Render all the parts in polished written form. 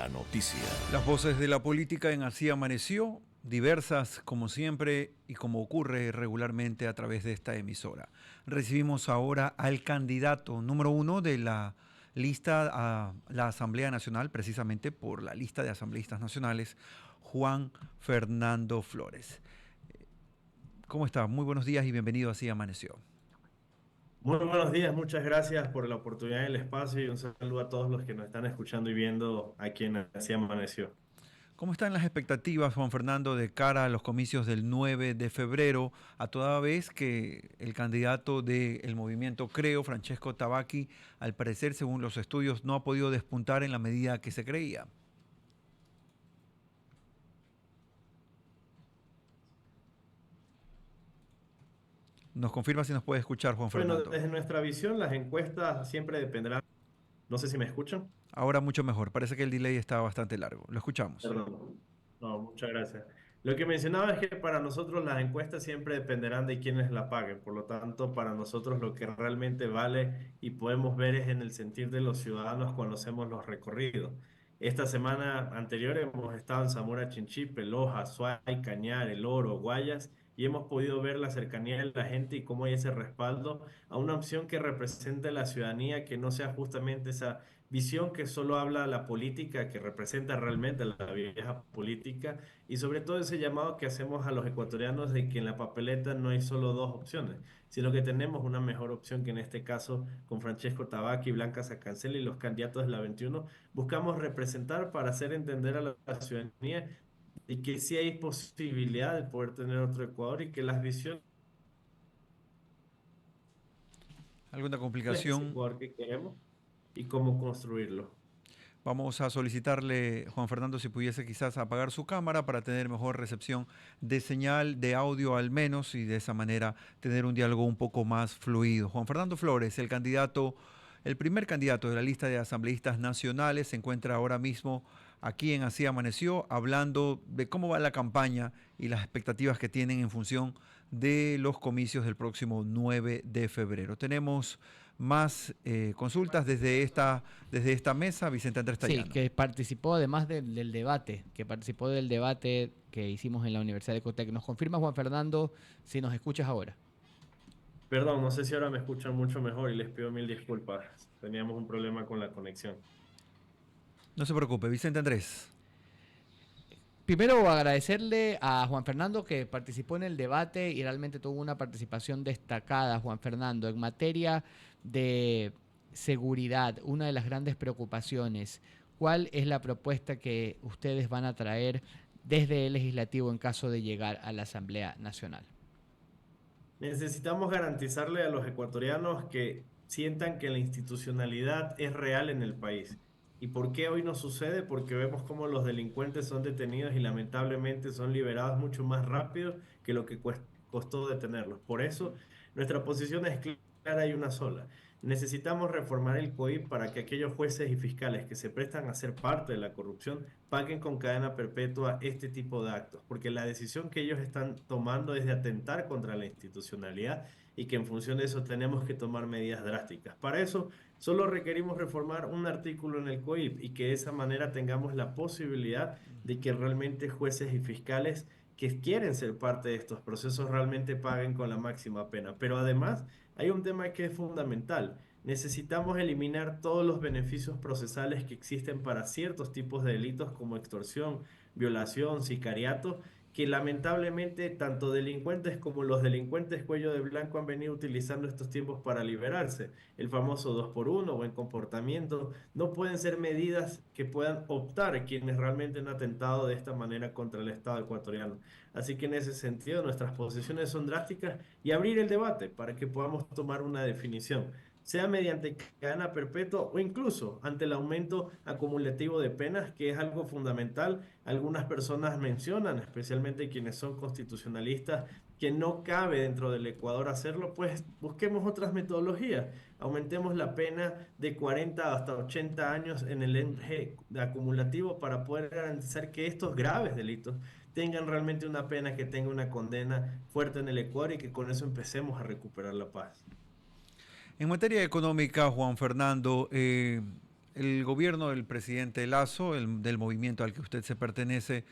la noticia. Las voces de la política en Así Amaneció, diversas como siempre y como ocurre regularmente a través de esta emisora. Recibimos ahora al candidato número 1 de la lista a la Asamblea Nacional, precisamente por la lista de asambleístas nacionales, Juan Fernando Flores. ¿Cómo está? Muy buenos días y bienvenido a Así Amaneció. Muy buenos días, muchas gracias por la oportunidad y el espacio y un saludo a todos los que nos están escuchando y viendo aquí en Así Amaneció. ¿Cómo están las expectativas, Juan Fernando, de cara a los comicios del 9 de febrero, a toda vez que el candidato del movimiento Creo, Francesco Tabacchi, al parecer, según los estudios, no ha podido despuntar en la medida que se creía? Nos confirma si nos puede escuchar, Juan Bueno, Fernando. desde nuestra visión, las encuestas siempre dependerán. No sé si me escuchan. Ahora mucho mejor. Parece que el delay está bastante largo. Lo escuchamos. Perdón. No, muchas gracias. Lo que mencionaba es que para nosotros las encuestas siempre dependerán de quienes la paguen. Por lo tanto, para nosotros lo que realmente vale y podemos ver es en el sentir de los ciudadanos cuando hacemos los recorridos. Esta semana anterior hemos estado en Zamora Chinchipe, Loja, Suay, Cañar, El Oro, Guayas, y hemos podido ver la cercanía de la gente y cómo hay ese respaldo a una opción que represente a la ciudadanía, que no sea justamente esa visión que solo habla la política, que representa realmente la vieja política, y sobre todo ese llamado que hacemos a los ecuatorianos de que en la papeleta no hay solo dos opciones, sino que tenemos una mejor opción que en este caso con Francesco Tabacchi, Blanca Sacancel y los candidatos de la 21 buscamos representar para hacer entender a la ciudadanía y que sí hay posibilidad de poder tener otro Ecuador y que las visiones ¿Alguna de ese complicación? Ecuador que queremos y cómo construirlo. Vamos a solicitarle, Juan Fernando, si pudiese quizás apagar su cámara para tener mejor recepción de señal, de audio al menos, y de esa manera tener un diálogo un poco más fluido. Juan Fernando Flores, el candidato, el primer candidato de la lista de asambleístas nacionales, se encuentra ahora mismo aquí en Así Amaneció, hablando de cómo va la campaña y las expectativas que tienen en función de los comicios del próximo 9 de febrero. Tenemos más consultas desde esta mesa, Vicente Andrés Sí, Tallano. que participó además del debate, que participó del debate que hicimos en la Universidad de Ecotec. Nos confirma Juan Fernando si nos escuchas ahora. Perdón, no sé si ahora me escuchan mucho mejor y les pido mil disculpas. Teníamos un problema con la conexión. No se preocupe, Vicente Andrés. Primero agradecerle a Juan Fernando que participó en el debate y realmente tuvo una participación destacada, Juan Fernando, en materia de seguridad, una de las grandes preocupaciones. ¿Cuál es la propuesta que ustedes van a traer desde el legislativo en caso de llegar a la Asamblea Nacional? Necesitamos garantizarle a los ecuatorianos que sientan que la institucionalidad es real en el país. ¿Y por qué hoy no sucede? Porque vemos cómo los delincuentes son detenidos y lamentablemente son liberados mucho más rápido que lo que costó detenerlos. Por eso, nuestra posición es clara y una sola. Necesitamos reformar el COIP para que aquellos jueces y fiscales que se prestan a ser parte de la corrupción paguen con cadena perpetua este tipo de actos, porque la decisión que ellos están tomando es de atentar contra la institucionalidad y que en función de eso tenemos que tomar medidas drásticas. Para eso, solo requerimos reformar un artículo en el COIP y que de esa manera tengamos la posibilidad de que realmente jueces y fiscales que quieren ser parte de estos procesos realmente paguen con la máxima pena. Pero además hay un tema que es fundamental. Necesitamos eliminar todos los beneficios procesales que existen para ciertos tipos de delitos como extorsión, violación, sicariato, que lamentablemente tanto delincuentes como los delincuentes cuello de blanco han venido utilizando estos tiempos para liberarse. El famoso 2 por 1, buen comportamiento, no pueden ser medidas que puedan optar quienes realmente han atentado de esta manera contra el Estado ecuatoriano. Así que en ese sentido nuestras posiciones son drásticas y abrir el debate para que podamos tomar una definición, sea mediante cadena perpetua o incluso ante el aumento acumulativo de penas, que es algo fundamental. Algunas personas mencionan, especialmente quienes son constitucionalistas, que no cabe dentro del Ecuador hacerlo, pues busquemos otras metodologías. Aumentemos la pena de 40 hasta 80 años en el eje acumulativo para poder garantizar que estos graves delitos tengan realmente una pena que tenga una condena fuerte en el Ecuador y que con eso empecemos a recuperar la paz. En materia económica, Juan Fernando, El gobierno del presidente Lasso, del movimiento al que usted se pertenece,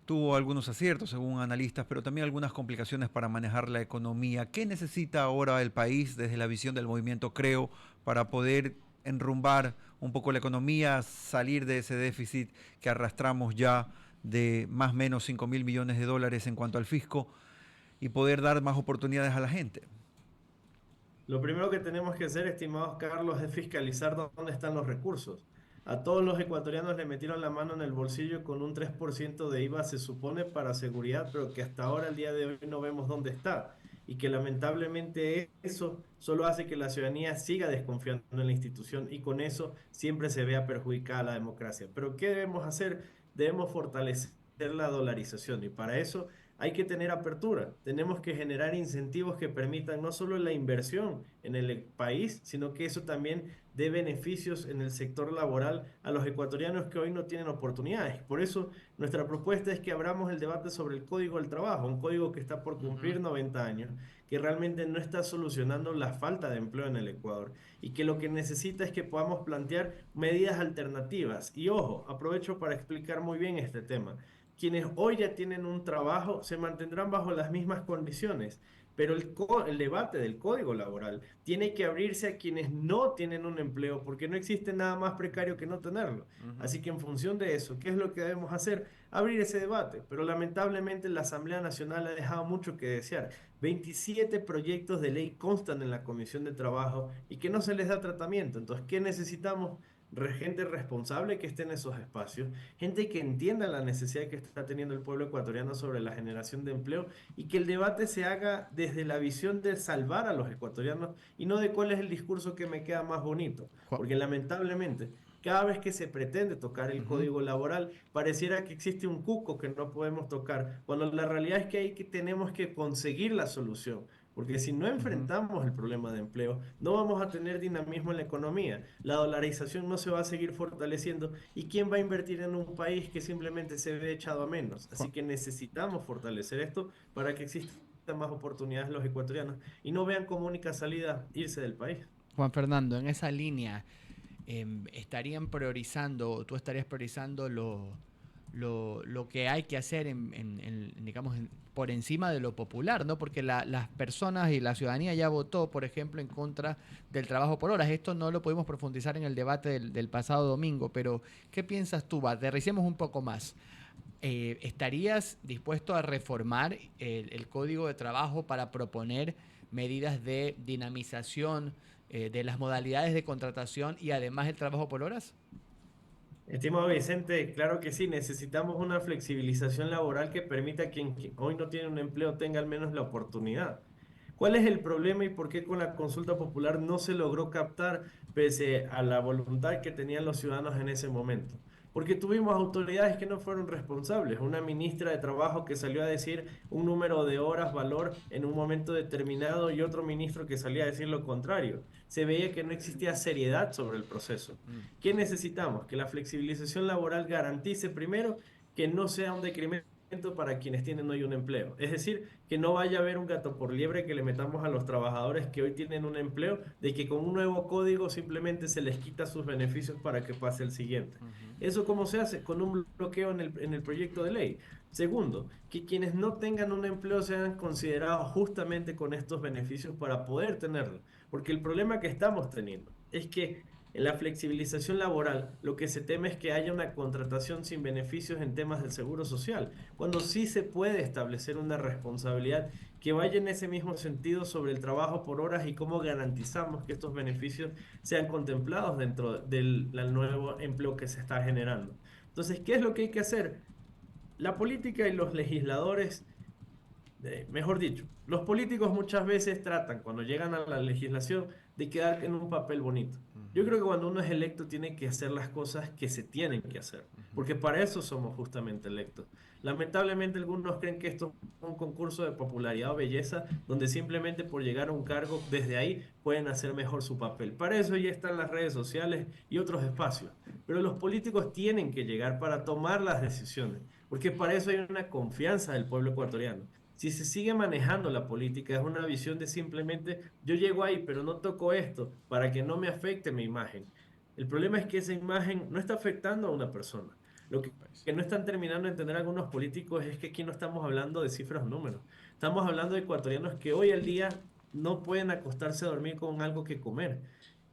tuvo algunos aciertos según analistas, pero también algunas complicaciones para manejar la economía. ¿Qué necesita ahora el país desde la visión del movimiento Creo para poder enrumbar un poco la economía, salir de ese déficit que arrastramos ya de más o menos 5.000 millones de dólares en cuanto al fisco y poder dar más oportunidades a la gente? Lo primero que tenemos que hacer, estimados Carlos, es fiscalizar dónde están los recursos. A todos los ecuatorianos le metieron la mano en el bolsillo con un 3% de IVA, se supone, para seguridad, pero que hasta ahora, el día de hoy, no vemos dónde está. Y que lamentablemente eso solo hace que la ciudadanía siga desconfiando en la institución y con eso siempre se vea perjudicada la democracia. Pero ¿qué debemos hacer? Debemos fortalecer la dolarización y para eso hay que tener apertura. Tenemos que generar incentivos que permitan no solo la inversión en el país, sino que eso también dé beneficios en el sector laboral a los ecuatorianos que hoy no tienen oportunidades. Por eso nuestra propuesta es que abramos el debate sobre el Código del Trabajo, un código que está por cumplir 90 años, que realmente no está solucionando la falta de empleo en el Ecuador y que lo que necesita es que podamos plantear medidas alternativas. Y ojo, aprovecho para explicar muy bien este tema. Quienes hoy ya tienen un trabajo se mantendrán bajo las mismas condiciones, pero el debate del código laboral tiene que abrirse a quienes no tienen un empleo, porque no existe nada más precario que no tenerlo. Así que en función de eso, ¿qué es lo que debemos hacer? Abrir ese debate, pero lamentablemente la Asamblea Nacional ha dejado mucho que desear. 27 proyectos de ley constan en la Comisión de Trabajo y que no se les da tratamiento. Entonces, ¿qué necesitamos? Gente responsable que esté en esos espacios, gente que entienda la necesidad que está teniendo el pueblo ecuatoriano sobre la generación de empleo y que el debate se haga desde la visión de salvar a los ecuatorianos y no de cuál es el discurso que me queda más bonito. Porque lamentablemente, cada vez que se pretende tocar el código laboral, pareciera que existe un cuco que no podemos tocar, cuando la realidad es que tenemos que conseguir la solución. Porque si no enfrentamos el problema de empleo, no vamos a tener dinamismo en la economía. La dolarización no se va a seguir fortaleciendo. ¿Y quién va a invertir en un país que simplemente se ve echado a menos? Así que necesitamos fortalecer esto para que existan más oportunidades los ecuatorianos y no vean como única salida irse del país. Juan Fernando, en esa línea, estarían priorizando, tú estarías priorizando lo que hay que hacer digamos, por encima de lo popular, ¿no? Porque las personas y la ciudadanía ya votó, por ejemplo, en contra del trabajo por horas. Esto no lo pudimos profundizar en el debate del pasado domingo, pero ¿qué piensas tú? Aterricemos un poco más. ¿Estarías dispuesto a reformar el Código de Trabajo para proponer medidas de dinamización de las modalidades de contratación y además el trabajo por horas? Estimado Vicente, claro que sí, necesitamos una flexibilización laboral que permita a quien hoy no tiene un empleo tenga al menos la oportunidad. ¿Cuál es el problema y por qué con la consulta popular no se logró captar pese a la voluntad que tenían los ciudadanos en ese momento? Porque tuvimos autoridades que no fueron responsables. Una ministra de Trabajo que salió a decir un número de horas valor en un momento determinado y otro ministro que salía a decir lo contrario. Se veía que no existía seriedad sobre el proceso. ¿Qué necesitamos? Que la flexibilización laboral garantice primero que no sea un decremento para quienes tienen hoy un empleo. Es decir, que no vaya a haber un gato por liebre que le metamos a los trabajadores que hoy tienen un empleo, de que con un nuevo código simplemente se les quita sus beneficios para que pase el siguiente. ¿Eso cómo se hace? Con un bloqueo en el proyecto de ley. Segundo, que quienes no tengan un empleo sean considerados justamente con estos beneficios para poder tenerlo. Porque el problema que estamos teniendo es que en la flexibilización laboral, lo que se teme es que haya una contratación sin beneficios en temas del seguro social, cuando sí se puede establecer una responsabilidad que vaya en ese mismo sentido sobre el trabajo por horas y cómo garantizamos que estos beneficios sean contemplados dentro del nuevo empleo que se está generando. Entonces, ¿qué es lo que hay que hacer? La política y los legisladores, mejor dicho, los políticos muchas veces tratan, cuando llegan a la legislación, de quedar en un papel bonito. Yo creo que cuando uno es electo tiene que hacer las cosas que se tienen que hacer, porque para eso somos justamente electos. Lamentablemente algunos creen que esto es un concurso de popularidad o belleza, donde simplemente por llegar a un cargo desde ahí pueden hacer mejor su papel. Para eso ya están las redes sociales y otros espacios. Pero los políticos tienen que llegar para tomar las decisiones, porque para eso hay una confianza del pueblo ecuatoriano. Si se sigue manejando la política, es una visión de simplemente yo llego ahí, pero no toco esto para que no me afecte mi imagen. El problema es que esa imagen no está afectando a una persona. Lo que no están terminando de entender algunos políticos es que aquí no estamos hablando de cifras o números. Estamos hablando de ecuatorianos que hoy al día no pueden acostarse a dormir con algo que comer.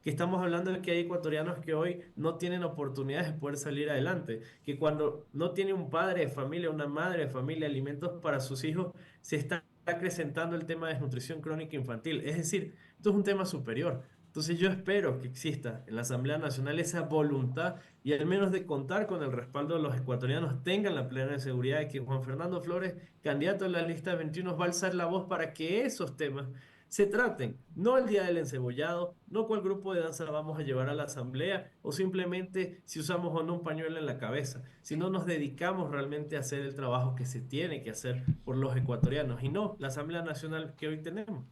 Que estamos hablando de que hay ecuatorianos que hoy no tienen oportunidades de poder salir adelante. Que cuando no tiene un padre de familia, una madre de familia, alimentos para sus hijos, se está acrecentando el tema de desnutrición crónica infantil. Es decir, esto es un tema superior. Entonces yo espero que exista en la Asamblea Nacional esa voluntad y al menos de contar con el respaldo de los ecuatorianos tengan la plena seguridad de que Juan Fernando Flores, candidato a la lista 21, va a alzar la voz para que esos temas se traten, no el día del encebollado, no cuál grupo de danza vamos a llevar a la asamblea o simplemente si usamos o no un pañuelo en la cabeza, sino nos dedicamos realmente a hacer el trabajo que se tiene que hacer por los ecuatorianos y no la Asamblea Nacional que hoy tenemos.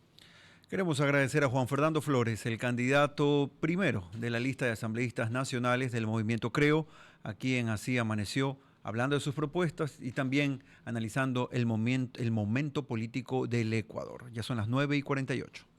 Queremos agradecer a Juan Fernando Flores, el candidato primero de la lista de asambleístas nacionales del movimiento Creo, aquí en Así Amaneció, hablando de sus propuestas y también analizando el momento político del Ecuador. Ya son las 9:48.